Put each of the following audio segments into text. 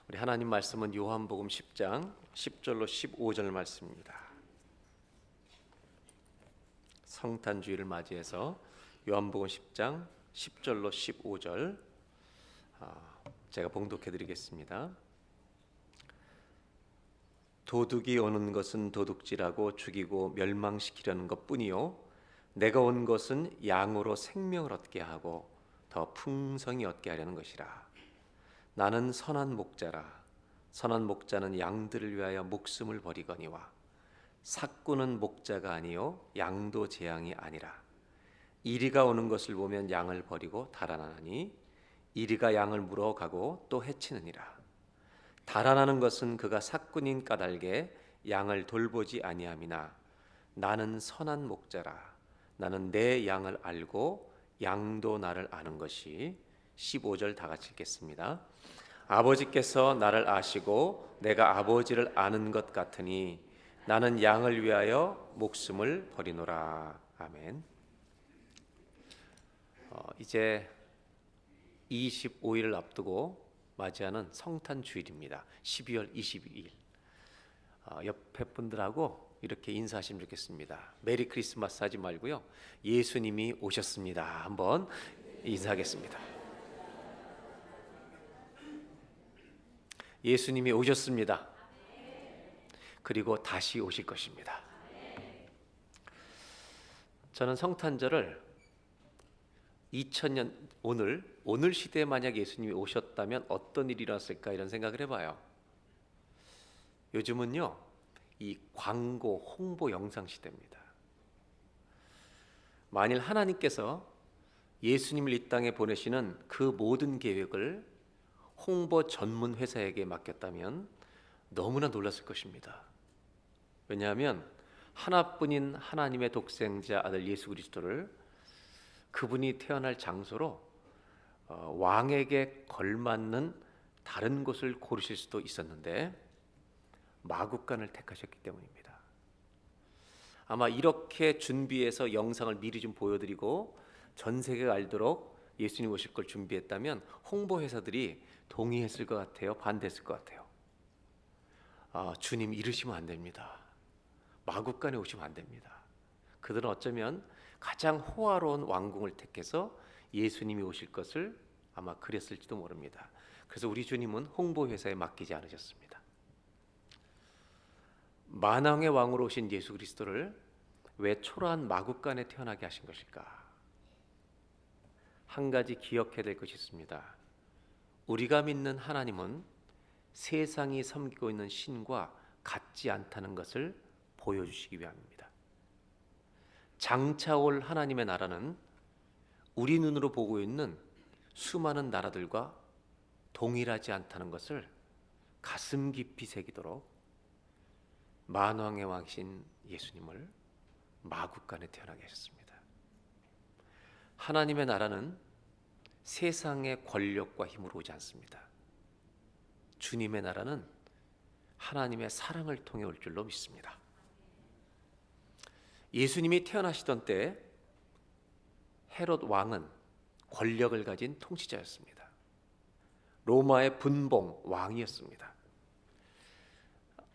우리 하나님 말씀은 요한복음 10장 10절로 15절 말씀입니다. 성탄주의를 맞이해서 요한복음 10장 10절로 15절 제가 봉독해 드리겠습니다. 도둑이 오는 것은 도둑질하고 죽이고 멸망시키려는 것뿐이요 내가 온 것은 양으로 생명을 얻게 하고 더 풍성히 얻게 하려는 것이라. 나는 선한 목자라. 선한 목자는 양들을 위하여 목숨을 버리거니와 삭구는 목자가 아니요 양도 제 양이 아니라. 이리가 오는 것을 보면 양을 버리고 달아나니 이리가 양을 물어가고 또 해치느니라. 달아나는 것은 그가 삭군인 까닭에 양을 돌보지 아니함이나 나는 선한 목자라. 나는 내 양을 알고 양도 나를 아는 것이. 15절 다 같이 읽겠습니다. 아버지께서 나를 아시고 내가 아버지를 아는 것 같으니 나는 양을 위하여 목숨을 버리노라. 아멘. 이제 25일을 앞두고 맞이하는 성탄 주일입니다. 12월 22일. 옆에 분들하고 이렇게 인사하시면 좋겠습니다. 메리 크리스마스 하지 말고요. 예수님이 오셨습니다. 한번 인사하겠습니다. 예수님이 오셨습니다. 그리고 다시 오실 것입니다. 저는 성탄절을 2000년 오늘 시대에 만약 예수님이 오셨다면 어떤 일이 일어났을까 이런 생각을 해봐요. 요즘은요 이 광고 홍보 영상 시대입니다. 만일 하나님께서 예수님을 이 땅에 보내시는 그 모든 계획을 홍보 전문 회사에게 맡겼다면 너무나 놀랐을 것입니다. 왜냐하면 하나뿐인 하나님의 독생자 아들 예수 그리스도를 그분이 태어날 장소로 왕에게 걸맞는 다른 곳을 고르실 수도 있었는데 마국간을 택하셨기 때문입니다. 아마 이렇게 준비해서 영상을 미리 좀 보여드리고 전 세계가 알도록 예수님 오실 걸 준비했다면 홍보 회사들이 동의했을 것 같아요? 반대했을 것 같아요? 주님 이르시면 안 됩니다. 마국간에 오시면 안 됩니다. 그들은 어쩌면 가장 호화로운 왕궁을 택해서 예수님이 오실 것을 아마 그랬을지도 모릅니다. 그래서 우리 주님은 홍보 회사에 맡기지 않으셨습니다. 만왕의 왕으로 오신 예수 그리스도를 왜 초라한 마국간에 태어나게 하신 것일까? 한 가지 기억해야 될 것이 있습니다. 우리가 믿는 하나님은 세상이 섬기고 있는 신과 같지 않다는 것을 보여주시기 위함입니다. 장차 올 하나님의 나라는 우리 눈으로 보고 있는 수많은 나라들과 동일하지 않다는 것을 가슴 깊이 새기도록 만왕의 왕이신 예수님을 마국간에 태어나게 하셨습니다. 하나님의 나라는 세상의 권력과 힘으로 오지 않습니다. 주님의 나라는 하나님의 사랑을 통해 올 줄로 믿습니다. 예수님이 태어나시던 때 헤롯 왕은 권력을 가진 통치자였습니다. 로마의 분봉 왕이었습니다.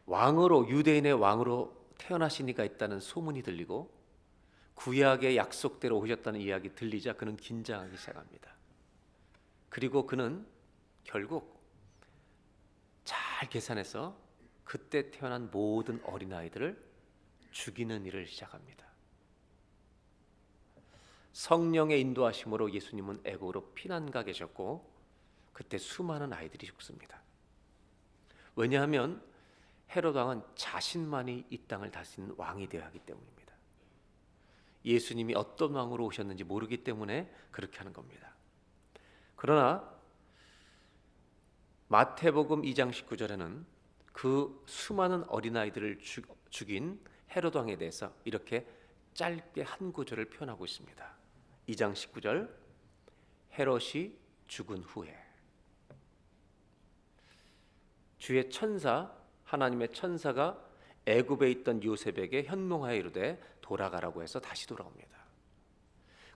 왕으로 유대인의 왕으로 태어나신 이가 있다는 소문이 들리고 구약의 약속대로 오셨다는 이야기 들리자 그는 긴장하기 시작합니다. 그리고 그는 결국 잘 계산해서 그때 태어난 모든 어린아이들을 죽이는 일을 시작합니다. 성령의 인도하심으로 예수님은 애굽으로 피난가 계셨고 그때 수많은 아이들이 죽습니다. 왜냐하면 헤롯 왕은 자신만이 이 땅을 다스리는 왕이 되어야 하기 때문입니다. 예수님이 어떤 왕으로 오셨는지 모르기 때문에 그렇게 하는 겁니다. 그러나 마태복음 2장 19절에는 그 수많은 어린아이들을 죽인 헤롯 왕에 대해서 이렇게 짧게 한 구절을 표현하고 있습니다. 2장 19절 헤롯이 죽은 후에 주의 천사 하나님의 천사가 애굽에 있던 요셉에게 현몽하여 이르되 돌아가라고 해서 다시 돌아옵니다.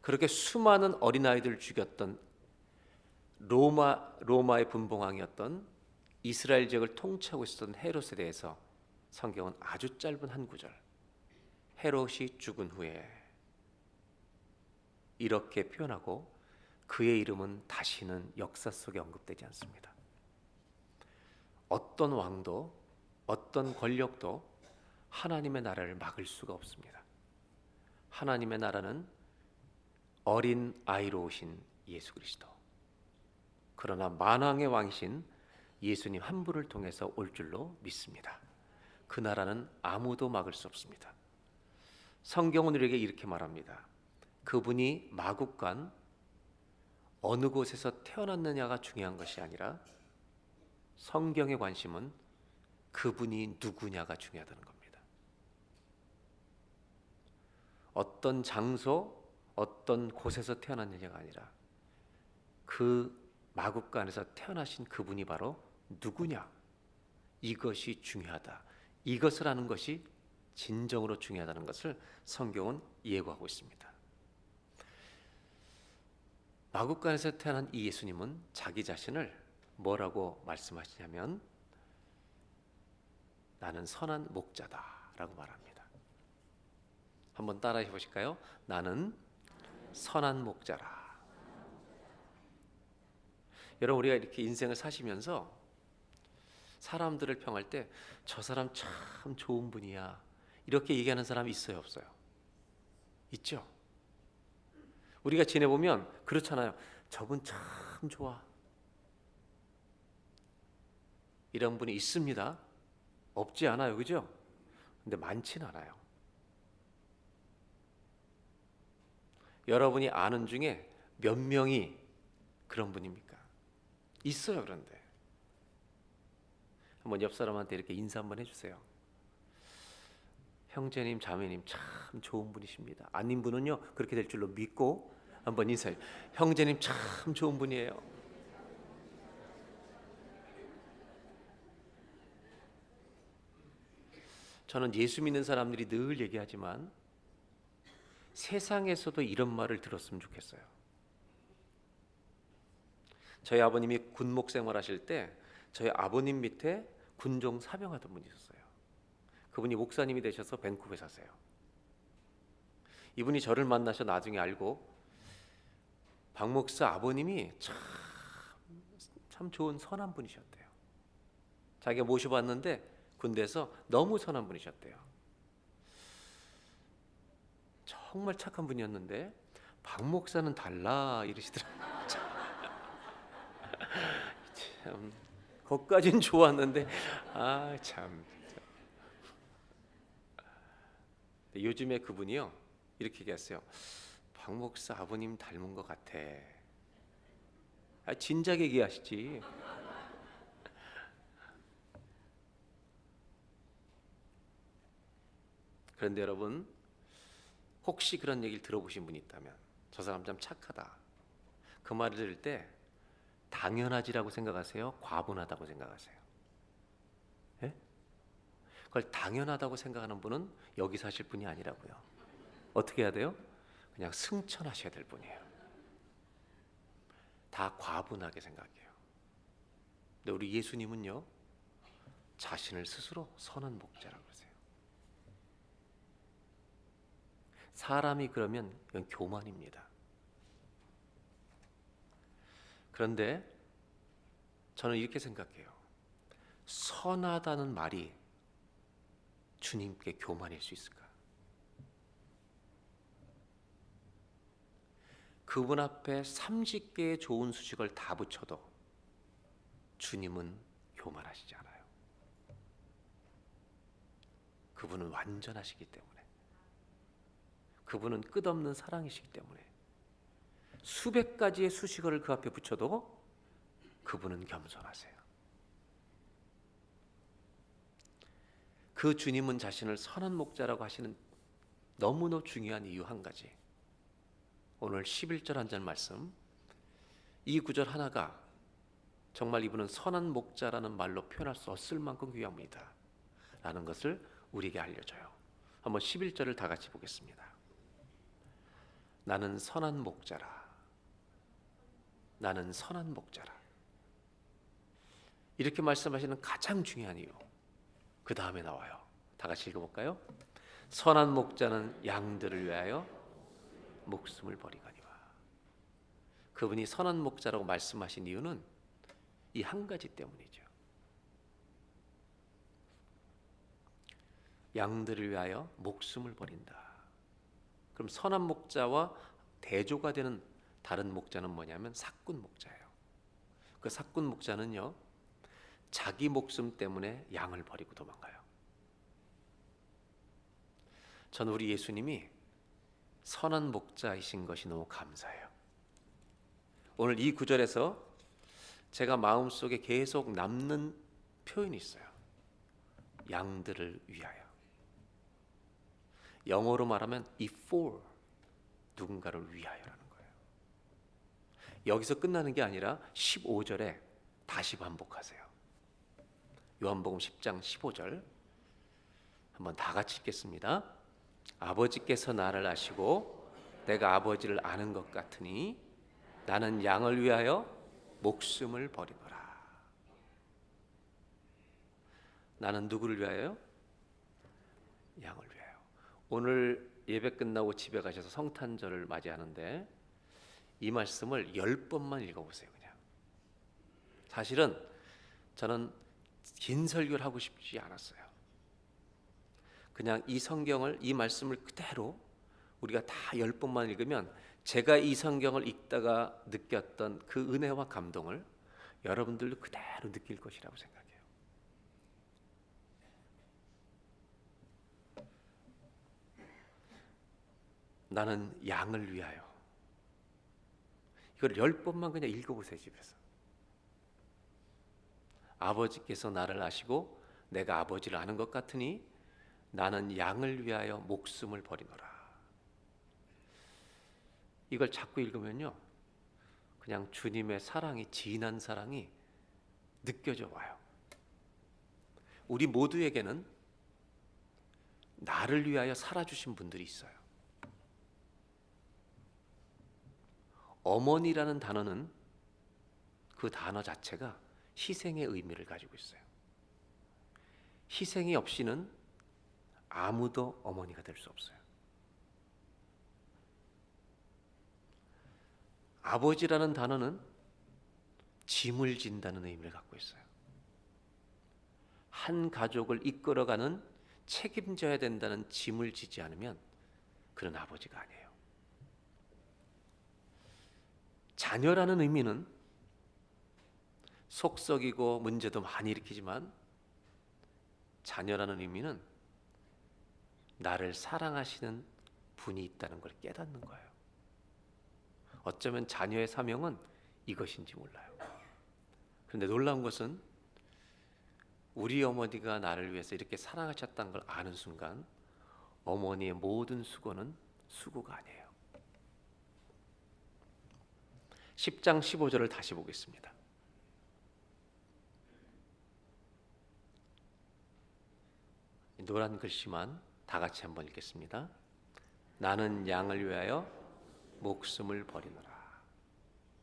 그렇게 수많은 어린아이들을 죽였던 로마의 분봉왕이었던 이스라엘 지역을 통치하고 있었던 헤롯에 대해서 성경은 아주 짧은 한 구절, 헤롯이 죽은 후에 이렇게 표현하고 그의 이름은 다시는 역사 속에 언급되지 않습니다. 어떤 왕도 어떤 권력도 하나님의 나라를 막을 수가 없습니다. 하나님의 나라는 어린 아이로 오신 예수 그리스도, 그러나 만왕의 왕이신 예수님 한 분을 통해서 올 줄로 믿습니다. 그 나라는 아무도 막을 수 없습니다. 성경은 우리에게 이렇게 말합니다. 그분이 마국간 어느 곳에서 태어났느냐가 중요한 것이 아니라 성경의 관심은 그분이 누구냐가 중요하다는 겁니다. 어떤 장소, 어떤 곳에서 태어났느냐가 아니라 그 마국간에서 태어나신 그분이 바로 누구냐, 이것이 중요하다. 이것을 아는 것이 진정으로 중요하다는 것을 성경은 예고하고 있습니다. 마국간에서 태어난 이 예수님은 자기 자신을 뭐라고 말씀하시냐면 나는 선한 목자다라고 말합니다. 한번 따라해 보실까요? 나는 선한 목자라. 여러분, 우리가 이렇게 인생을 사시면서 사람들을 평할 때 저 사람 참 좋은 분이야, 이렇게 얘기하는 사람이 있어요, 없어요? 있죠. 우리가 지내보면 그렇잖아요. 저분 참 좋아, 이런 분이 있습니다. 없지 않아요, 그죠? 근데 많진 않아요. 여러분이 아는 중에 몇 명이 그런 분입니까? 있어요. 그런데 한번 옆 사람한테 이렇게 인사 한번 해주세요. 형제님, 자매님 참 좋은 분이십니다. 아닌 분은요 그렇게 될 줄로 믿고 한번 인사해요. 형제님 참 좋은 분이에요. 저는 예수 믿는 사람들이 늘 얘기하지만 세상에서도 이런 말을 들었으면 좋겠어요. 저희 아버님이 군목 생활하실 때 저희 아버님 밑에 군종 사병하던 분이 있었어요. 그분이 목사님이 되셔서 밴쿠버에 사세요. 이분이 저를 만나셔 나중에 알고 박 목사 아버님이 참 좋은 선한 분이셨대요. 자기가 모셔봤는데 군대에서 너무 선한 분이셨대요. 정말 착한 분이었는데 박 목사는 달라 이러시더라고요. 참, 거기까지는 좋았는데 참. 요즘에 그분이요 이렇게 얘기했어요. 박 목사 아버님 닮은 것 같아. 진작 얘기하시지. 그런데 여러분, 혹시 그런 얘기를 들어보신 분이 있다면 저 사람 참 착하다, 그 말을 들을 때 당연하지라고 생각하세요? 과분하다고 생각하세요? 예? 그걸 당연하다고 생각하는 분은 여기 사실 분이 아니라고요. 어떻게 해야 돼요? 그냥 승천하셔야 될 분이에요. 다 과분하게 생각해요. 근데 우리 예수님은요 자신을 스스로 선한 목자라고 그러세요. 사람이 그러면 이건 교만입니다. 그런데 저는 이렇게 생각해요. 선하다는 말이 주님께 교만일 수 있을까? 그분 앞에 30개의 좋은 수식을 다 붙여도 주님은 교만하시지 않아요. 그분은 완전하시기 때문에, 그분은 끝없는 사랑이시기 때문에 수백 가지의 수식어를 그 앞에 붙여도 그분은 겸손하세요. 그 주님은 자신을 선한 목자라고 하시는 너무나 중요한 이유 한 가지, 오늘 11절 한 절 말씀, 이 구절 하나가 정말 이분은 선한 목자라는 말로 표현할 수 없을 만큼 귀합니다 라는 것을 우리에게 알려줘요. 한번 11절을 다 같이 보겠습니다. 나는 선한 목자라. 나는 선한 목자라. 이렇게 말씀하시는 가장 중요한 이유. 그 다음에 나와요. 다 같이 읽어볼까요? 선한 목자는 양들을 위하여 목숨을 버리거니와. 그분이 선한 목자라고 말씀하신 이유는 이 한 가지 때문이죠. 양들을 위하여 목숨을 버린다. 그럼 선한 목자와 대조가 되는 다른 목자는 뭐냐면 삭군 목자예요. 그 삭군 목자는요, 자기 목숨 때문에 양을 버리고 도망가요. 저는 우리 예수님이 선한 목자이신 것이 너무 감사해요. 오늘 이 구절에서 제가 마음속에 계속 남는 표현이 있어요. 양들을 위하여. 영어로 말하면 for, 누군가를 위하여라는 거예요. 여기서 끝나는 게 아니라 15절에 다시 반복하세요. 요한복음 10장 15절 한번 다 같이 읽겠습니다. 아버지께서 나를 아시고 내가 아버지를 아는 것 같으니 나는 양을 위하여 목숨을 버리노라. 나는 누구를 위하여요? 양을 위하여. 오늘 예배 끝나고 집에 가셔서 성탄절을 맞이하는데 이 말씀을 10번만 읽어보세요. 그냥. 사실은 저는 긴 설교를 하고 싶지 않았어요. 그냥 이 성경을, 이 말씀을 그대로 우리가 다 10번만 읽으면 제가 이 성경을 읽다가 느꼈던 그 은혜와 감동을 여러분들도 그대로 느낄 것이라고 생각해요. 나는 양을 위하여. 이걸 10번만 그냥 읽어보세요, 집에서. 아버지께서 나를 아시고 내가 아버지를 아는 것 같으니 나는 양을 위하여 목숨을 버리노라. 이걸 자꾸 읽으면요, 그냥 주님의 사랑이, 진한 사랑이 느껴져 와요. 우리 모두에게는 나를 위하여 살아주신 분들이 있어요. 어머니라는 단어는, 그 단어 자체가 희생의 의미를 가지고 있어요. 희생이 없이는 아무도 어머니가 될 수 없어요. 아버지라는 단어는 짐을 진다는 의미를 갖고 있어요. 한 가족을 이끌어가는, 책임져야 된다는 짐을 지지 않으면 그는 아버지가 아니에요. 자녀라는 의미는 속썩이고 문제도 많이 일으키지만, 자녀라는 의미는 나를 사랑하시는 분이 있다는 걸 깨닫는 거예요. 어쩌면 자녀의 사명은 이것인지 몰라요. 그런데 놀라운 것은 우리 어머니가 나를 위해서 이렇게 사랑하셨다는 걸 아는 순간 어머니의 모든 수고는 수고가 아니에요. 10장 15절을 다시 보겠습니다. 노란 글씨만 다 같이 한번 읽겠습니다. 나는 양을 위하여 목숨을 버리노라.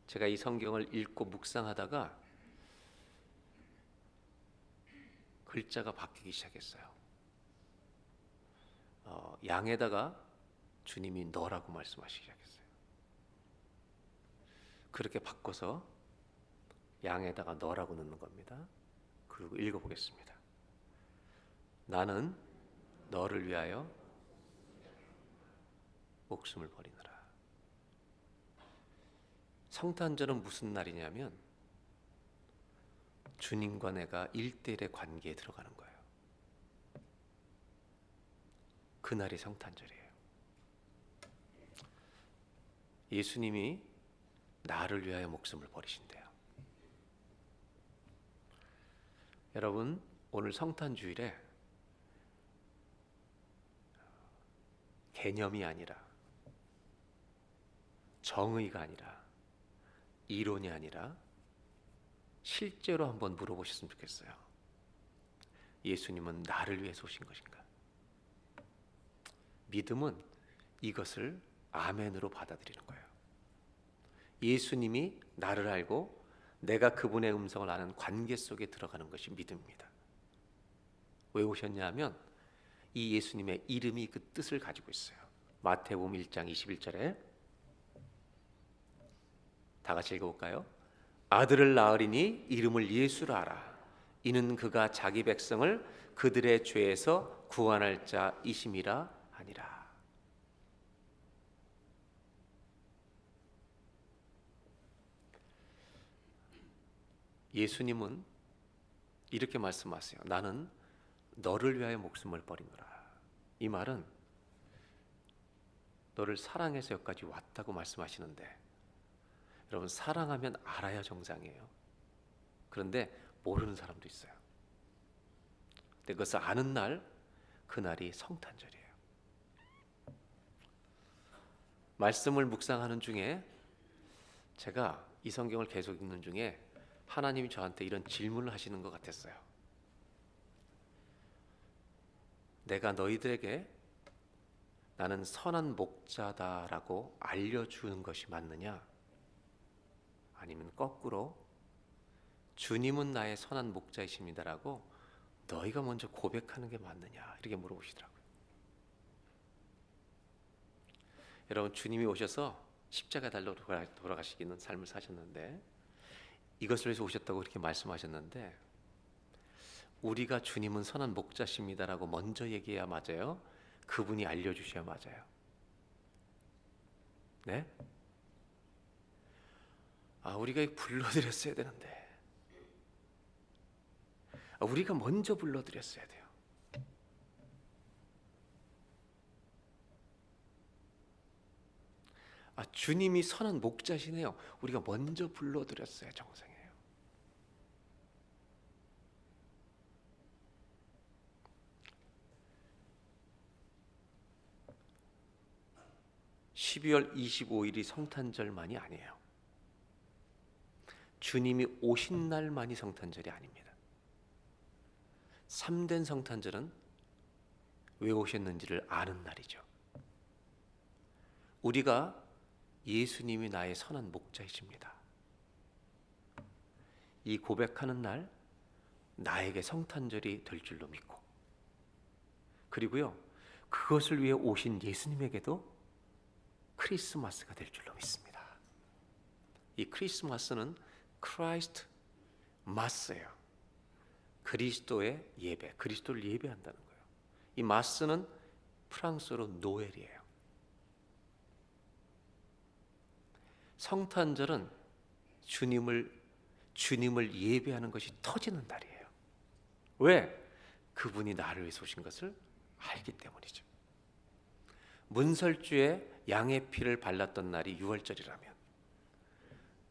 제가 이 성경을 읽고 묵상하다가 글자가 바뀌기 시작했어요. 양에다가 주님이 너라고 말씀하시기 시작했어요. 그렇게 바꿔서 양에다가 너라고 넣는 겁니다. 그리고 읽어보겠습니다. 나는 너를 위하여 목숨을 버리노라. 성탄절은 무슨 날이냐면 주님과 내가 1대1의 관계에 들어가는 거예요. 그날이 성탄절이에요. 예수님이 나를 위하여 목숨을 버리신대요. 여러분, 오늘 성탄주일에 개념이 아니라, 정의가 아니라, 이론이 아니라 실제로 한번 물어보셨으면 좋겠어요. 예수님은 나를 위해서 오신 것인가? 믿음은 이것을 아멘으로 받아들이는 거예요. 예수님이 나를 알고 내가 그분의 음성을 아는 관계 속에 들어가는 것이 믿음입니다. 왜 오셨냐 하면 이 예수님의 이름이 그 뜻을 가지고 있어요. 마태복음 1장 21절에 다 같이 읽어볼까요? 아들을 낳으리니 이름을 예수라 하라. 이는 그가 자기 백성을 그들의 죄에서 구원할 자이심이라 하니라. 예수님은 이렇게 말씀하세요. 나는 너를 위하여 목숨을 버리노라. 이 말은 너를 사랑해서 여기까지 왔다고 말씀하시는데, 여러분 사랑하면 알아야 정상이에요. 그런데 모르는 사람도 있어요. 근데 그것을 아는 날, 그날이 성탄절이에요. 말씀을 묵상하는 중에 제가 이 성경을 계속 읽는 중에 하나님이 저한테 이런 질문을 하시는 것 같았어요. 내가 너희들에게 나는 선한 목자다라고 알려주는 것이 맞느냐? 아니면 거꾸로 주님은 나의 선한 목자이십니다라고 너희가 먼저 고백하는 게 맞느냐? 이렇게 물어보시더라고요. 여러분 주님이 오셔서 십자가 달러 돌아가시기는 삶을 사셨는데 이것을 위해서 오셨다고 그렇게 말씀하셨는데, 우리가 주님은 선한 목자십니다라고 먼저 얘기해야 맞아요? 그분이 알려주셔야 맞아요? 네? 우리가 불러드렸어야 되는데, 우리가 먼저 불러드렸어야 돼요. 주님이 선한 목자시네요. 우리가 먼저 불러드렸어야 정상이에요. 12월 25일이 성탄절만이 아니에요. 주님이 오신 날만이 성탄절이 아닙니다. 참된 성탄절은 왜 오셨는지를 아는 날이죠. 우리가 예수님이 나의 선한 목자이십니다, 이 고백하는 날 나에게 성탄절이 될 줄로 믿고, 그리고요 그것을 위해 오신 예수님에게도 크리스마스가 될 줄로 믿습니다. 이 크리스마스는 크라이스트 마스예요. 그리스도의 예배, 그리스도를 예배한다는 거예요. 이 마스는 프랑스어로 노엘이에요. 성탄절은 주님을 예배하는 것이 터지는 날이에요. 왜? 그분이 나를 위해서 오신 것을 알기 때문이죠. 문설주에 양의 피를 발랐던 날이 유월절이라면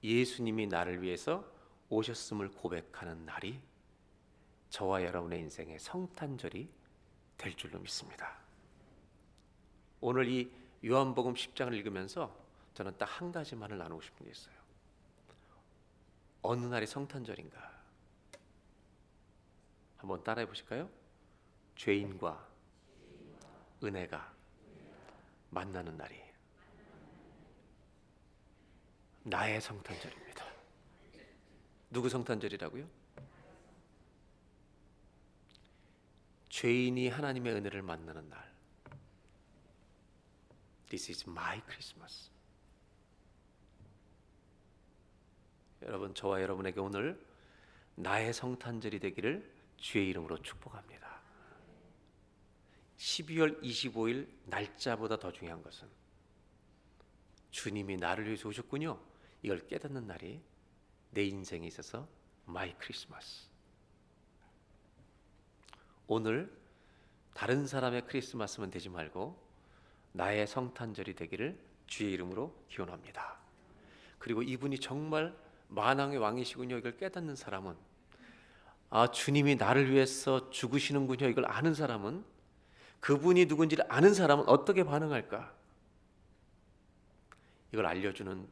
예수님이 나를 위해서 오셨음을 고백하는 날이 저와 여러분의 인생의 성탄절이 될 줄로 믿습니다. 오늘 이 요한복음 10장을 읽으면서 저는 딱 한 가지만을 나누고 싶은 게 있어요. 어느 날이 성탄절인가? 한번 따라해 보실까요? 죄인과 은혜가 만나는 날이 나의 성탄절입니다. 누구 성탄절이라고요? 죄인이 하나님의 은혜를 만나는 날. This is my Christmas. 여러분, 저와 여러분에게 오늘 나의 성탄절이 되기를 주의 이름으로 축복합니다. 12월 25일 날짜보다 더 중요한 것은 주님이 나를 위해서 오셨군요, 이걸 깨닫는 날이 내 인생에 있어서 마이 크리스마스. 오늘 다른 사람의 크리스마스만 되지 말고 나의 성탄절이 되기를 주의 이름으로 기원합니다. 그리고 이분이 정말 만왕의 왕이시군요, 이걸 깨닫는 사람은, 주님이 나를 위해서 죽으시는군요, 이걸 아는 사람은, 그분이 누군지를 아는 사람은 어떻게 반응할까? 이걸 알려주는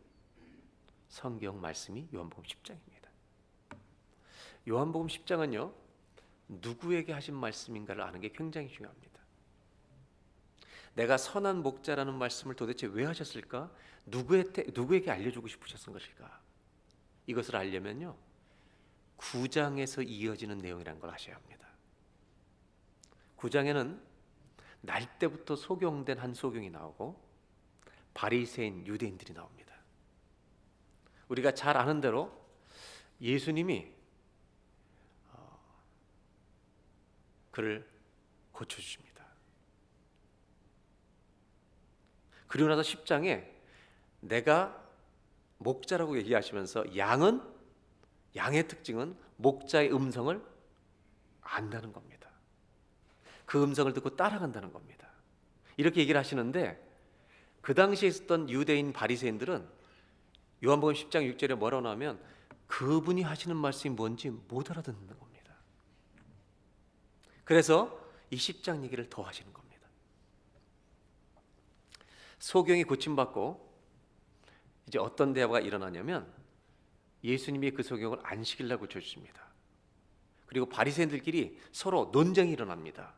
성경 말씀이 요한복음 10장입니다. 요한복음 10장은요 누구에게 하신 말씀인가를 아는 게 굉장히 중요합니다. 내가 선한 목자라는 말씀을 도대체 왜 하셨을까? 누구에게 알려주고 싶으셨던 것일까? 이것을 알려면요 9장에서 이어지는 내용이라는 걸 아셔야 합니다. 9장에는 날 때부터 소경된 한 소경이 나오고 바리새인 유대인들이 나옵니다. 우리가 잘 아는 대로 예수님이 그를 고쳐주십니다. 그리고 나서 10장에 내가 목자라고 얘기하시면서 양의 특징은 목자의 음성을 안다는 겁니다. 그 음성을 듣고 따라간다는 겁니다. 이렇게 얘기를 하시는데 그 당시에 있었던 유대인 바리새인들은 요한복음 10장 6절에 뭐라고 나오면 그분이 하시는 말씀이 뭔지 못 알아듣는 겁니다. 그래서 이 10장 얘기를 더 하시는 겁니다. 소경이 고침받고 이제 어떤 대화가 일어나냐면 예수님이 그 소경을 안식일날 고쳐주십니다. 그리고 바리새인들끼리 서로 논쟁이 일어납니다.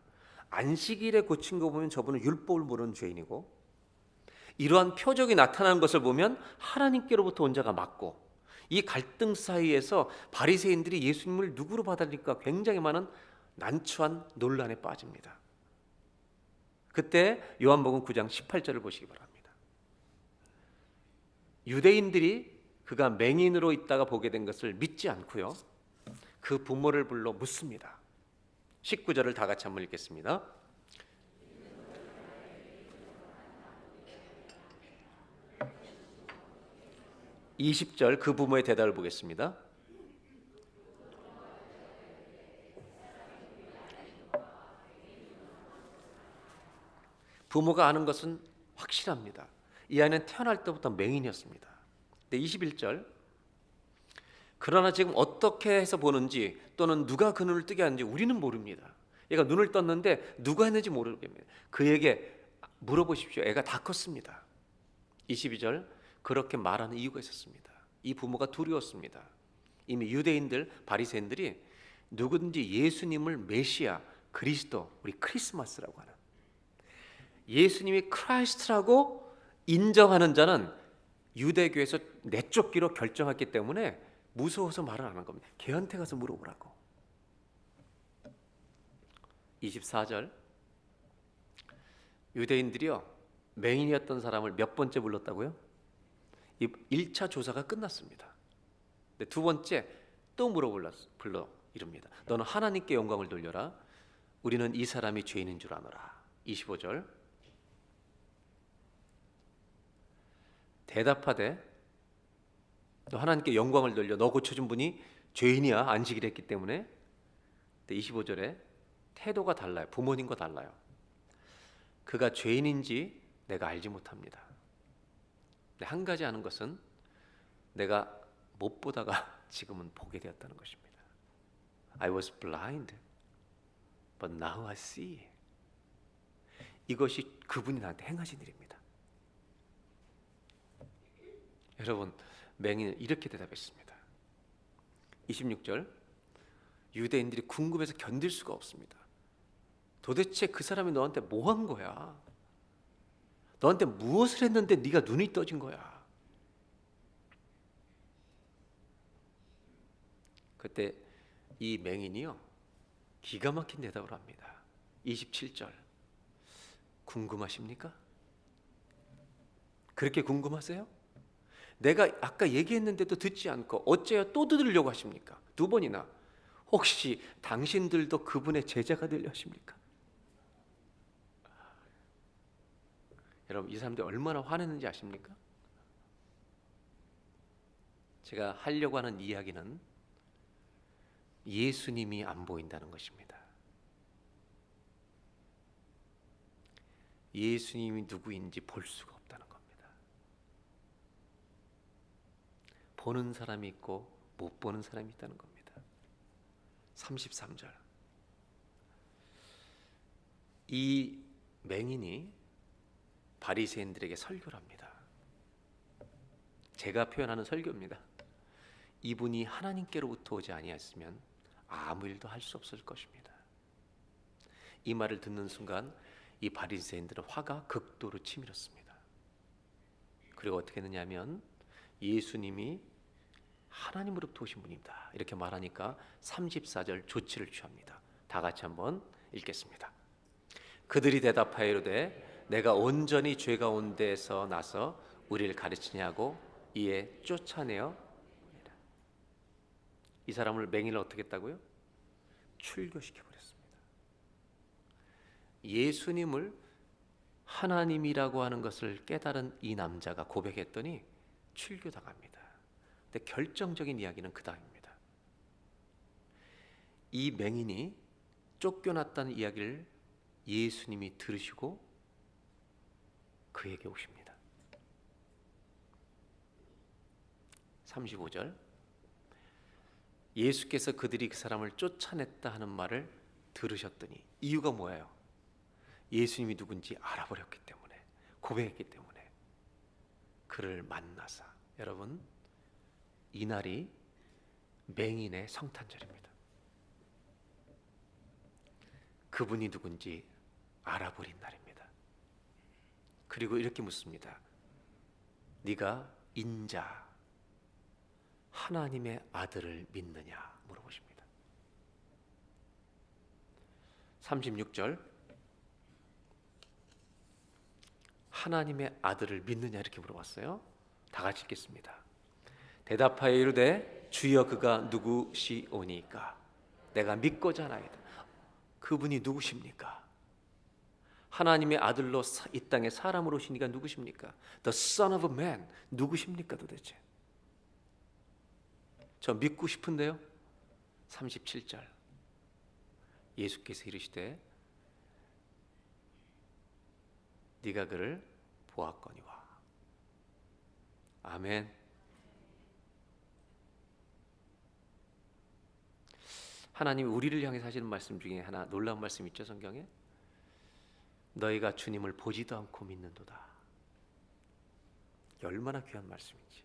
안식일에 고친 거 보면 저분은 율법을 모르는 죄인이고 이러한 표적이 나타나는 것을 보면 하나님께로부터 온 자가 맞고 이 갈등 사이에서 바리새인들이 예수님을 누구로 받아들일까 굉장히 많은 난처한 논란에 빠집니다. 그때 요한복음 9장 18절을 보시기 바랍니다. 유대인들이 그가 맹인으로 있다가 보게 된 것을 믿지 않고요 그 부모를 불러 묻습니다. 19절을 다 같이 한번 읽겠습니다. (20절) 그 부모의 대답을 보겠습니다. 부모가 아는 것은 확실합니다. 이 아이는 태어날 때부터 맹인이었습니다. 21절 그러나 지금 어떻게 해서 보는지 또는 누가 그 눈을 뜨게 하는지 우리는 모릅니다. 얘가 눈을 떴는데 누가 했는지 모르겠습니다. 그에게 물어보십시오. 애가 다 컸습니다. 22절 그렇게 말하는 이유가 있었습니다. 이 부모가 두려웠습니다. 이미 유대인들 바리새인들이 누구든지 예수님을 메시아 그리스도 우리 크리스마스라고 하는 예수님이 크라이스트라고 인정하는 자는 유대교에서 내쫓기로 결정했기 때문에 무서워서 말을 안 한 겁니다. 걔한테 가서 물어보라고. 24절 유대인들이요 맹인이었던 사람을 몇 번째 불렀다고요? 1차 조사가 끝났습니다. 근데 두 번째 또 불러 이릅니다. 너는 하나님께 영광을 돌려라. 우리는 이 사람이 죄인인 줄 아노라. 25절 대답하되 너 하나님께 영광을 돌려 너 고쳐준 분이 죄인이야 안식일 했기 때문에. 25절에 태도가 달라요. 부모님과 달라요. 그가 죄인인지 내가 알지 못합니다. 근데 한 가지 아는 것은 내가 못 보다가 지금은 보게 되었다는 것입니다. I was blind, but now I see. 이것이 그분이 나한테 행하신 일입니다. 여러분 맹인은 이렇게 대답했습니다. 26절 유대인들이 궁금해서 견딜 수가 없습니다. 도대체 그 사람이 너한테 뭐 한 거야? 너한테 무엇을 했는데 네가 눈이 떠진 거야? 그때 이 맹인이요 기가 막힌 대답을 합니다. 27절 궁금하십니까? 그렇게 궁금하세요? 내가 아까 얘기했는데도 듣지 않고 어째야 또 들으려고 하십니까? 두 번이나. 혹시 당신들도 그분의 제자가 되려 하십니까? 여러분 이 사람들이 얼마나 화냈는지 아십니까? 제가 하려고 하는 이야기는 예수님이 안 보인다는 것입니다. 예수님이 누구인지 볼 수가 없다는 겁니다. 보는 사람이 있고 못 보는 사람이 있다는 겁니다. 33절 이 맹인이 바리새인들에게 설교를 합니다. 제가 표현하는 설교입니다. 이분이 하나님께로부터 오지 아니했으면 아무 일도 할 수 없을 것입니다. 이 말을 듣는 순간 이 바리새인들은 화가 극도로 치밀었습니다. 그리고 어떻게 했느냐면 예수님이 하나님으로부터 오신 분입니다. 이렇게 말하니까 34절 조치를 취합니다. 다 같이 한번 읽겠습니다. 그들이 대답하여 이르되 내가 온전히 죄 가운데에서 나서 우리를 가르치냐고 이에 쫓아내어 이 사람을 맹인을 어떻게 했다고요? 출교시켜 버렸습니다. 예수님을 하나님이라고 하는 것을 깨달은 이 남자가 고백했더니 출교당합니다. 근데 결정적인 이야기는 그 다음입니다. 이 맹인이 쫓겨났다는 이야기를 예수님이 들으시고 그에게 오십니다. 35절 예수께서 그들이 그 사람을 쫓아냈다 하는 말을 들으셨더니 이유가 뭐예요? 예수님이 누군지 알아버렸기 때문에, 고백했기 때문에 그를 만나사. 여러분, 이날이 맹인의 성탄절입니다. 그분이 누군지 알아버린 날입니다. 그리고 이렇게 묻습니다. 네가 인자 하나님의 아들을 믿느냐 물어보십니다. 36절 하나님의 아들을 믿느냐 이렇게 물어봤어요. 다 같이 읽겠습니다. 대답하여 이르되 주여 그가 누구시오니까 내가 믿고자 하나이다. 그분이 누구십니까? 하나님의 아들로 이 땅에 사람으로 오시니까 누구십니까? The Son of Man 누구십니까 도대체? 저 믿고 싶은데요. 37절 예수께서 이르시되 네가 그를 보았거니와. 아멘. 하나님이 우리를 향해서 하시는 말씀 중에 하나 놀라운 말씀 있죠, 성경에? 너희가 주님을 보지도 않고 믿는도다. 얼마나 귀한 말씀인지.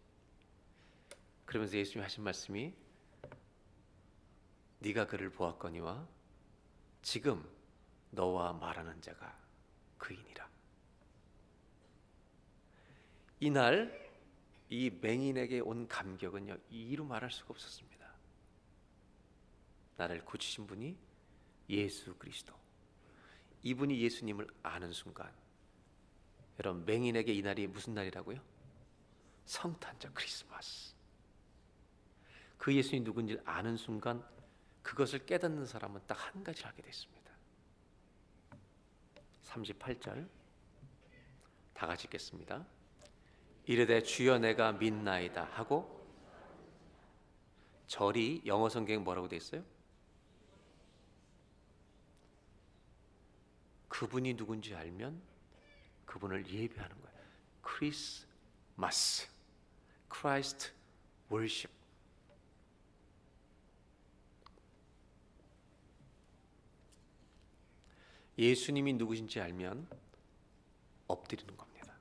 그러면서 예수님이 하신 말씀이 네가 그를 보았거니와 지금 너와 말하는 자가 그이니라. 이날 이 맹인에게 온 감격은요, 이루 말할 수가 없었습니다. 나를 고치신 분이 예수 그리스도. 이분이 예수님을 아는 순간, 여러분, 맹인에게 이 날이 무슨 날이라고요? 성탄절, 크리스마스. 그 예수님이 누군지 아는 순간 그것을 깨닫는 사람은 딱 한 가지를 하게 됐습니다. 38절 다 같이 읽겠습니다. 이르되 주여 내가 믿나이다 하고, 절이 영어 성경에 뭐라고 돼 있어요? 그분이 누군지 알면 그분을 예배하는 거예요. 크리스마스, 크라이스트 월십. 예수님이 누구신지 알면 엎드리는 겁니다.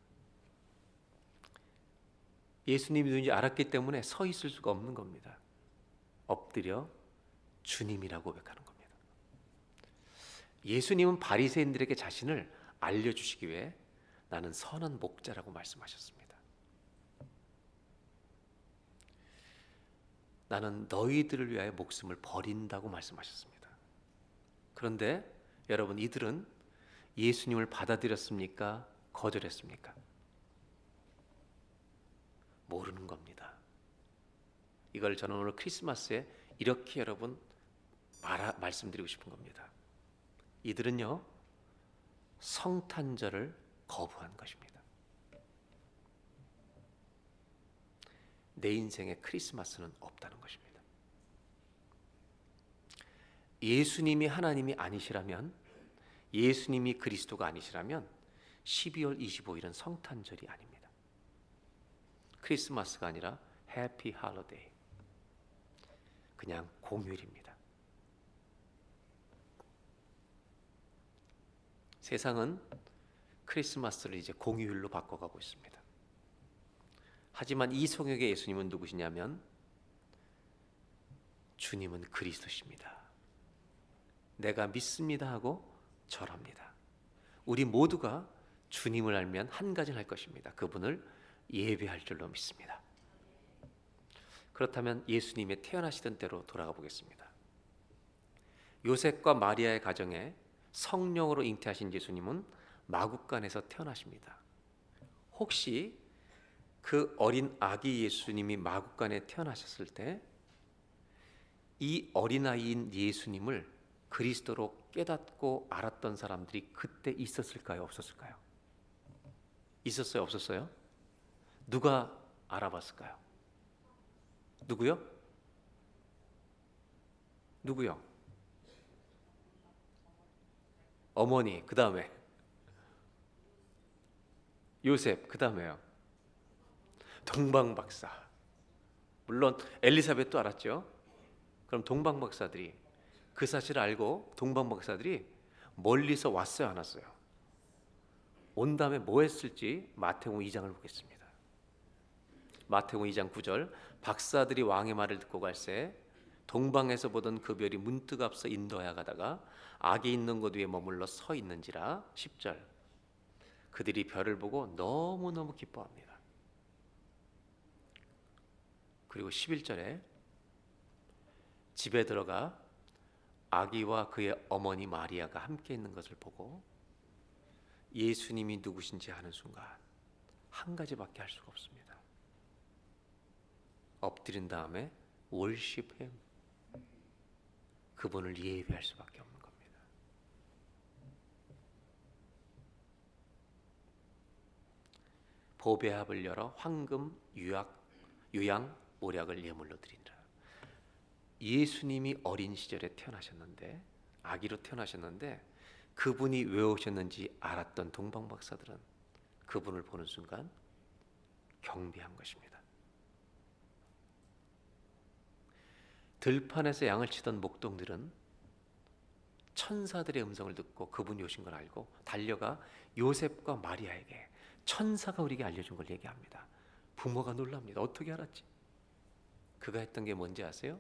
예수님이 누군지 알았기 때문에 서 있을 수가 없는 겁니다. 엎드려 주님이라고 고백하는 겁니다. 예수님은 바리새인들에게 자신을 알려주시기 위해 나는 선한 목자라고 말씀하셨습니다. 나는 너희들을 위하여 목숨을 버린다고 말씀하셨습니다. 그런데 여러분, 이들은 예수님을 받아들였습니까? 거절했습니까? 모르는 겁니다. 이걸 저는 오늘 크리스마스에 이렇게 여러분 말씀드리고 싶은 겁니다. 이들은요, 성탄절을 거부한 것입니다. 내 인생에 크리스마스는 없다는 것입니다. 예수님이 하나님이 아니시라면, 예수님이 그리스도가 아니시라면 12월 25일은 성탄절이 아닙니다. 크리스마스가 아니라 해피 할로데이, 그냥 공휴일입니다. 세상은 크리스마스를 이제 공휴일로 바꿔가고 있습니다. 하지만 이 성역의 예수님은 누구시냐면 주님은 그리스도십니다. 내가 믿습니다 하고 절합니다. 우리 모두가 주님을 알면 한 가지는 할 것입니다. 그분을 예배할 줄로 믿습니다. 그렇다면 예수님의 태어나시던 때로 돌아가 보겠습니다. 요셉과 마리아의 가정에 성령으로 잉태하신 예수님은 마구간에서 태어나십니다. 혹시 그 어린 아기 예수님이 마구간에 태어나셨을 때 이 어린아이인 예수님을 그리스도로 깨닫고 알았던 사람들이 그때 있었을까요? 없었을까요? 있었어요? 없었어요? 누가 알아봤을까요? 누구요? 누구요? 어머니, 그 다음에 요셉, 그 다음에요 동방박사. 물론 엘리사벳도 알았죠. 그럼 동방박사들이 그 사실을 알고 동방박사들이 멀리서 왔어요, 안 왔어요? 온 다음에 뭐 했을지 마태복음 2장을 보겠습니다. 마태복음 2장 9절, 박사들이 왕의 말을 듣고 갈새 동방에서 보던 그 별이 문득 앞서 인도하여 가다가 악이 있는 곳 위에 머물러 서 있는지라. 10절, 그들이 별을 보고 너무너무 기뻐합니다. 그리고 11절에 집에 들어가 아기와 그의 어머니 마리아가 함께 있는 것을 보고 예수님이 누구신지 아는 순간 한 가지밖에 할 수가 없습니다. 엎드린 다음에 worship him, 그분을 예배할 수밖에 없는 겁니다. 보배합을 열어 황금, 유양, 모략을 예물로 드리니라. 예수님이 어린 시절에 태어나셨는데, 아기로 태어나셨는데 그분이 왜 오셨는지 알았던 동방박사들은 그분을 보는 순간 경배한 것입니다. 들판에서 양을 치던 목동들은 천사들의 음성을 듣고 그분이 오신 걸 알고 달려가 요셉과 마리아에게 천사가 우리에게 알려준 걸 얘기합니다. 부모가 놀랍니다. 어떻게 알았지? 그가 했던 게 뭔지 아세요?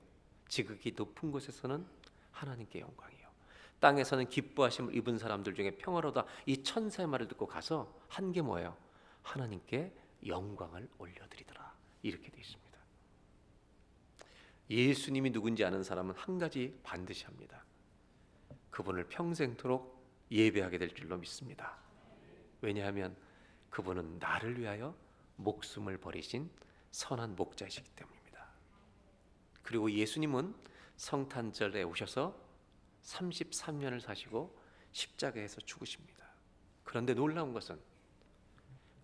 지극히 높은 곳에서는 하나님께 영광이요, 땅에서는 기뻐하심을 입은 사람들 중에 평화로다. 이 천사의 말을 듣고 가서 한 게 뭐예요? 하나님께 영광을 올려드리더라. 이렇게 되어 있습니다. 예수님이 누군지 아는 사람은 한 가지 반드시 합니다. 그분을 평생토록 예배하게 될 줄로 믿습니다. 왜냐하면 그분은 나를 위하여 목숨을 버리신 선한 목자이시기 때문입니다. 그리고 예수님은 성탄절에 오셔서 33년을 사시고 십자가에서 죽으십니다. 그런데 놀라운 것은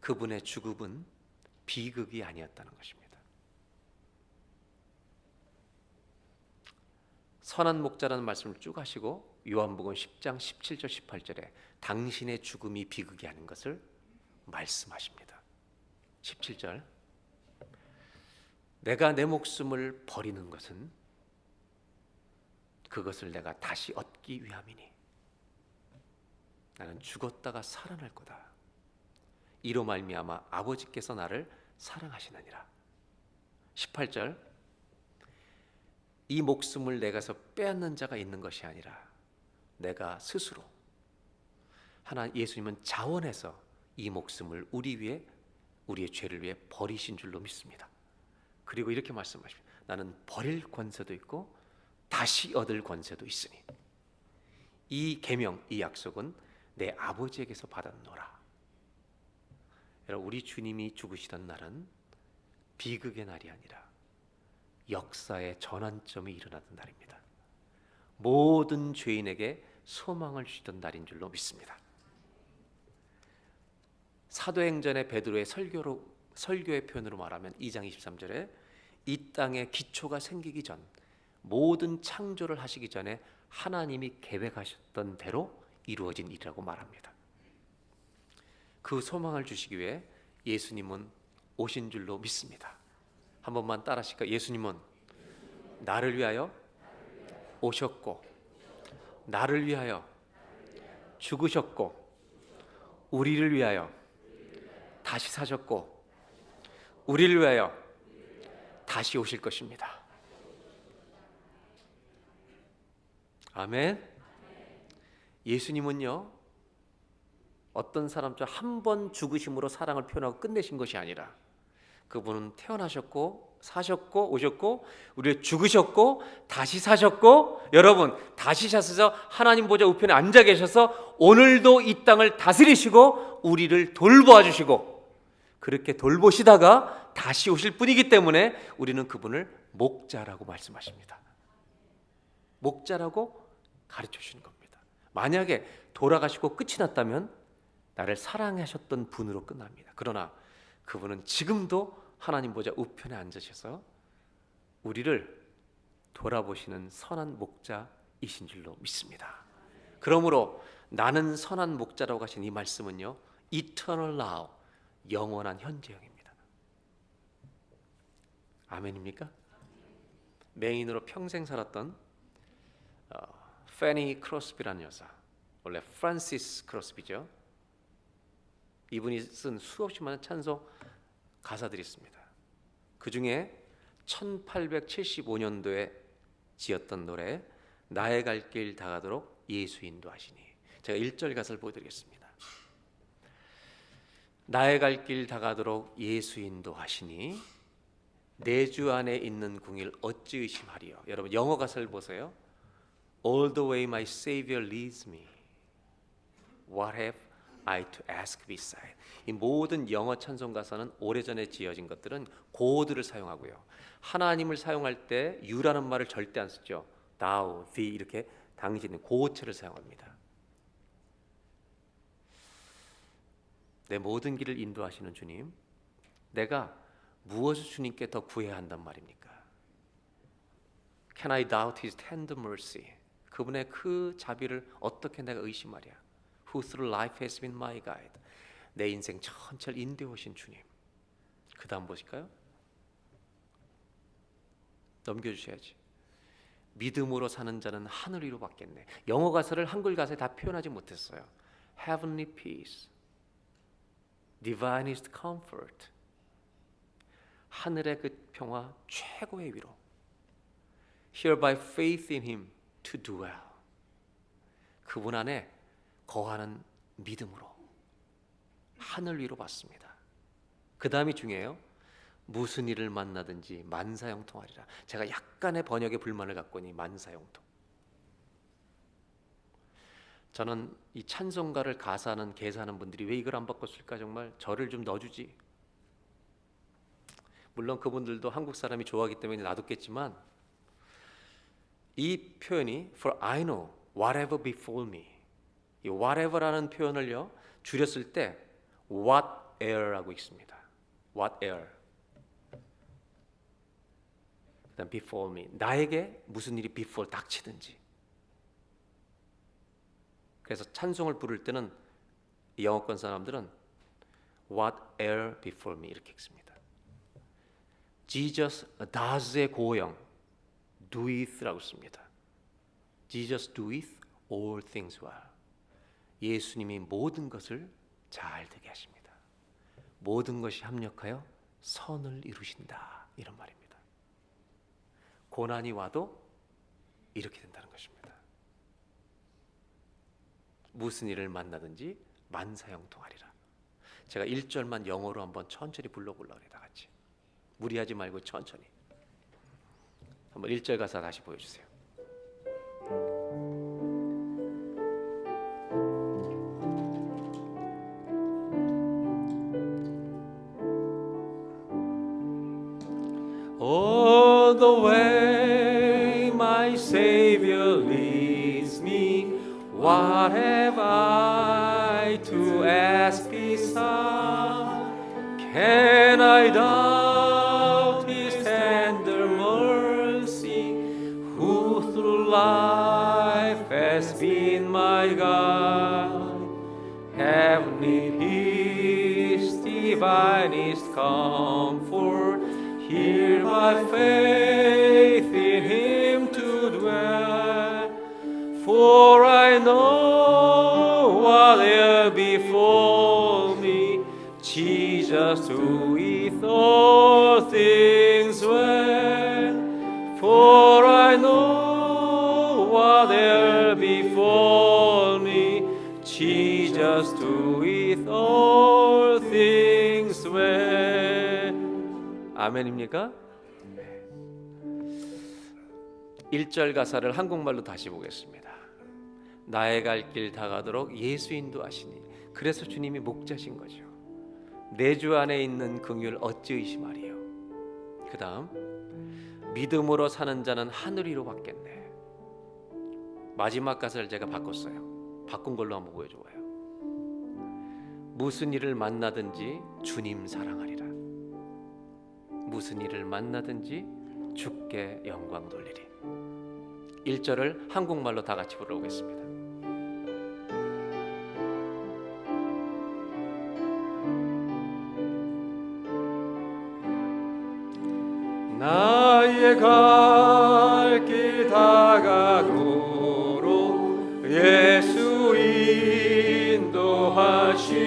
그분의 죽음은 비극이 아니었다는 것입니다. 선한 목자라는 말씀을 쭉 하시고 요한복음 10장 17절 18절에 당신의 죽음이 비극이 아닌 것을 말씀하십니다. 17절, 내가 내 목숨을 버리는 것은 그것을 내가 다시 얻기 위함이니 나는 죽었다가 살아날 거다. 이로 말미암아 아버지께서 나를 사랑하시느니라. 18절, 이 목숨을 내가서 빼앗는 자가 있는 것이 아니라 내가 스스로, 예수님은 자원해서 이 목숨을 우리 위해, 우리의 죄를 위해 버리신 줄로 믿습니다. 그리고 이렇게 말씀하십니다. 나는 버릴 권세도 있고 다시 얻을 권세도 있으니 이 계명, 이 약속은 내 아버지에게서 받았노라. 여러분, 우리 주님이 죽으시던 날은 비극의 날이 아니라 역사의 전환점이 일어나던 날입니다. 모든 죄인에게 소망을 주시던 날인 줄로 믿습니다. 사도행전의 베드로의 설교의 표현으로 말하면 2장 23절에 이 땅에 기초가 생기기 전, 모든 창조를 하시기 전에 하나님이 계획하셨던 대로 이루어진 일이라고 말합니다. 그 소망을 주시기 위해 예수님은 오신 줄로 믿습니다. 한 번만 따라 하실까요? 예수님은 나를 위하여 오셨고 나를 위하여 죽으셨고 우리를 위하여 다시 사셨고 우리를 위하여 다시 오실 것입니다. 아멘. 예수님은요, 어떤 사람처럼 한 번 죽으심으로 사랑을 표현하고 끝내신 것이 아니라 그분은 태어나셨고 사셨고 오셨고 우리를 죽으셨고 다시 사셨고 여러분 다시 사셔서 하나님 보좌 우편에 앉아 계셔서 오늘도 이 땅을 다스리시고 우리를 돌보아 주시고 그렇게 돌보시다가 다시 오실 분이기 때문에 우리는 그분을 목자라고 말씀하십니다. 목자라고 가르쳐 주시는 겁니다. 만약에 돌아가시고 끝이 났다면 나를 사랑하셨던 분으로 끝납니다. 그러나 그분은 지금도 하나님 보좌 우편에 앉으셔서 우리를 돌아보시는 선한 목자이신 줄로 믿습니다. 그러므로 나는 선한 목자라고 하신 이 말씀은요, Eternal Now, 영원한 현재형입니다. 아멘입니까? 메인으로 평생 살았던 페니 크로스비라는 여사, 원래 프란시스 크로스비죠. 이분이 쓴 수없이 많은 찬송 가사들이 있습니다. 그 중에 1875년도에 지었던 노래 나의 갈 길 다가도록 예수 인도하시니, 제가 1절 가사를 보여드리겠습니다. 나의 갈 길 다가도록 예수 인도하시니 내 주 안에 있는 궁일 어찌 의심하리요. 여러분 영어 가사를 보세요. All the way my Savior leads me, what have I to ask beside. 이 모든 영어 찬송 가사는 오래전에 지어진 것들은 고어들을 사용하고요. 하나님을 사용할 때 you라는 말을 절대 안 쓰죠. thou, thee 이렇게 당신은 고어체를 사용합니다. 내 모든 길을 인도하시는 주님, 내가 무엇을 주님께 더 구해야 한단 말입니까? Can I doubt His tender mercy? 그분의 그 자비를 어떻게 내가 의심하랴? Who through life has been my guide. 내 인생 천천히 인도해 오신 주님. 그 다음 보실까요? 넘겨주셔야지. 믿음으로 사는 자는 하늘 위로 받겠네. 영어 가사를 한글 가사에 다 표현하지 못했어요. Heavenly peace, divinest comfort. 하늘의 그 평화, 최고의 위로. Here by faith in Him to dwell. 그분 안에 거하는 믿음으로 하늘 위로 받습니다. 그 다음이 중요해요. 무슨 일을 만나든지 만사형통하리라. 제가 약간의 번역에 불만을 갖고니 만사형통. 저는 이 찬송가를 가사하는 개사하는 분들이 왜 이걸 안 바꿨을까 정말 저를 좀 넣어주지. 물론 그분들도 한국 사람이 좋아하기 때문에 놔뒀겠지만 이 표현이 For I know whatever befall me, 이 whatever라는 표현을요 줄였을 때 whatever라고 있습니다. whatever. 그다음 befall me, 나에게 무슨 일이 befall 닥치든지. 그래서 찬송을 부를 때는 이 영어권 사람들은 whatever befall me 이렇게 읽습니다. Jesus does의 고형 doeth라고 씁니다. Jesus doeth all things well. 예수님이 모든 것을 잘 되게 하십니다. 모든 것이 합력하여 선을 이루신다 이런 말입니다. 고난이 와도 이렇게 된다는 것입니다. 무슨 일을 만나든지 만사형통하리라. 제가 1절만 영어로 한번 천천히 불러보려고 해요. 다 같이 무리하지 말고 천천히 한번 1절 가사 다시 보여주세요. All the way my Savior leads me, what have I to ask beside? Can I doubt His tender mercy, who through life has been my guide? Heavenly peace, divinest comfort, here by faith in Him to dwell. For I know whatever befall me, Jesus doeth all things well. For I know whatever befall me, Jesus doeth all things well. 아멘입니까? 1절 가사를 한국말로 다시 보겠습니다. 나의 갈 길 다가도록 예수 인도하시니. 그래서 주님이 목자신 거죠. 내 주 안에 있는 긍휼 어찌 의심하리요. 그 다음 믿음으로 사는 자는 하늘 위로 받겠네. 마지막 가사를 제가 바꿨어요. 바꾼 걸로 한번 보여줘봐요. 무슨 일을 만나든지 주님 사랑하리라. 무슨 일을 만나든지 주께 영광 돌리리. 1절을 한국말로 다 같이 불러보겠습니다. 나의 갈 길 다가도록 예수 인도하시니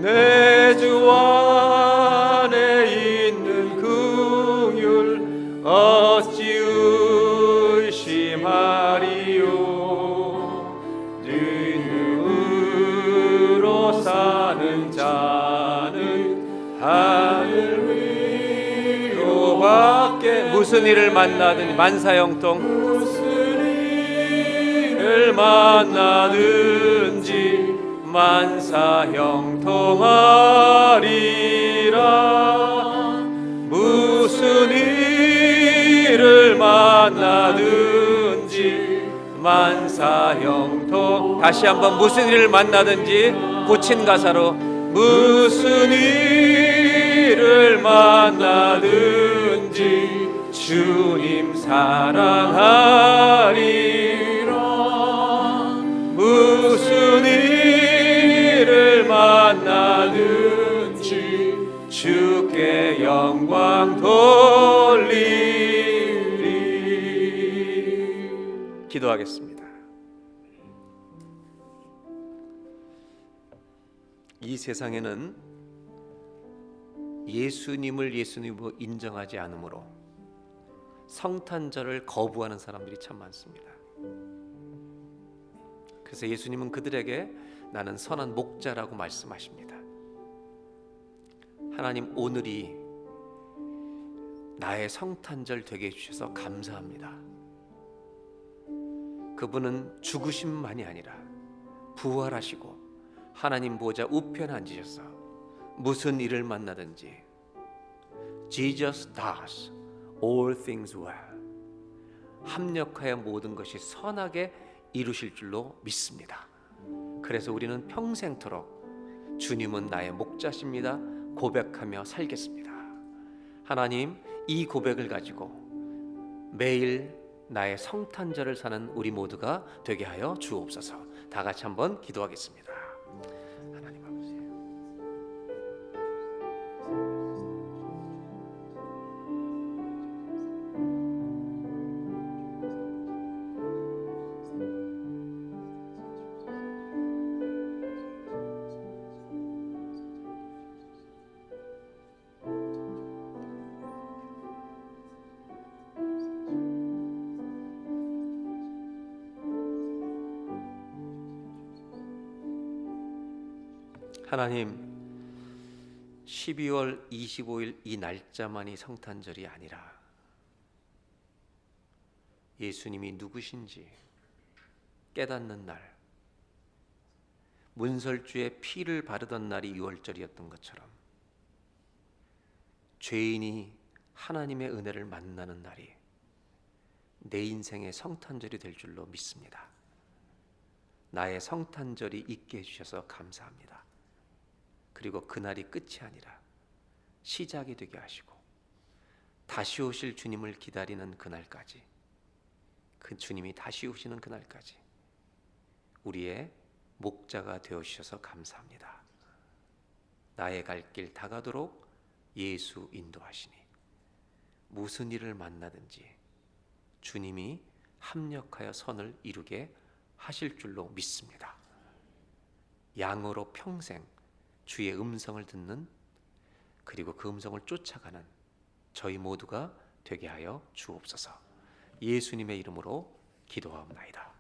내 주 안에 있는 긍휼 어찌 의심하리요. 믿음으로 사는 자는 하늘 위로 받게. 무슨 일을 만나든지 만사형통. 무슨 일을 만나든지 만사형통하리라. 무슨 일을 만나든지 만사형통. 다시 한번 무슨 일을 만나든지 고친 가사로 무슨 일을 만나든지 주님 사랑하리라. 무슨 일을 만나든지 주께 영광 돌리리. 기도하겠습니다. 이 세상에는 예수님을 예수님으로 인정하지 않으므로 성탄절을 거부하는 사람들이 참 많습니다. 그래서 예수님은 그들에게 나는 선한 목자라고 말씀하십니다. 하나님, 오늘이 나의 성탄절 되게 해주셔서 감사합니다. 그분은 죽으심만이 아니라 부활하시고 하나님 보좌 우편에 앉으셔서 무슨 일을 만나든지 Jesus does all things well, 합력하여 모든 것이 선하게 이루실 줄로 믿습니다. 그래서 우리는 평생토록 주님은 나의 목자십니다 고백하며 살겠습니다. 하나님, 이 고백을 가지고 매일 나의 성탄절을 사는 우리 모두가 되게 하여 주옵소서. 다 같이 한번 기도하겠습니다. 하나님 아버지, 하나님, 12월 25일 이 날짜만이 성탄절이 아니라 예수님이 누구신지 깨닫는 날, 문설주에 피를 바르던 날이 6월절이었던 것처럼 죄인이 하나님의 은혜를 만나는 날이 내 인생의 성탄절이 될 줄로 믿습니다. 나의 성탄절이 있게 해주셔서 감사합니다. 그리고 그날이 끝이 아니라 시작이 되게 하시고 다시 오실 주님을 기다리는 그날까지, 그 주님이 다시 오시는 그날까지 우리의 목자가 되어주셔서 감사합니다. 나의 갈 길 다가도록 예수 인도하시니 무슨 일을 만나든지 주님이 합력하여 선을 이루게 하실 줄로 믿습니다. 양으로 평생 주의 음성을 듣는, 그리고 그 음성을 쫓아가는 저희 모두가 되게 하여 주옵소서. 예수님의 이름으로 기도하옵나이다.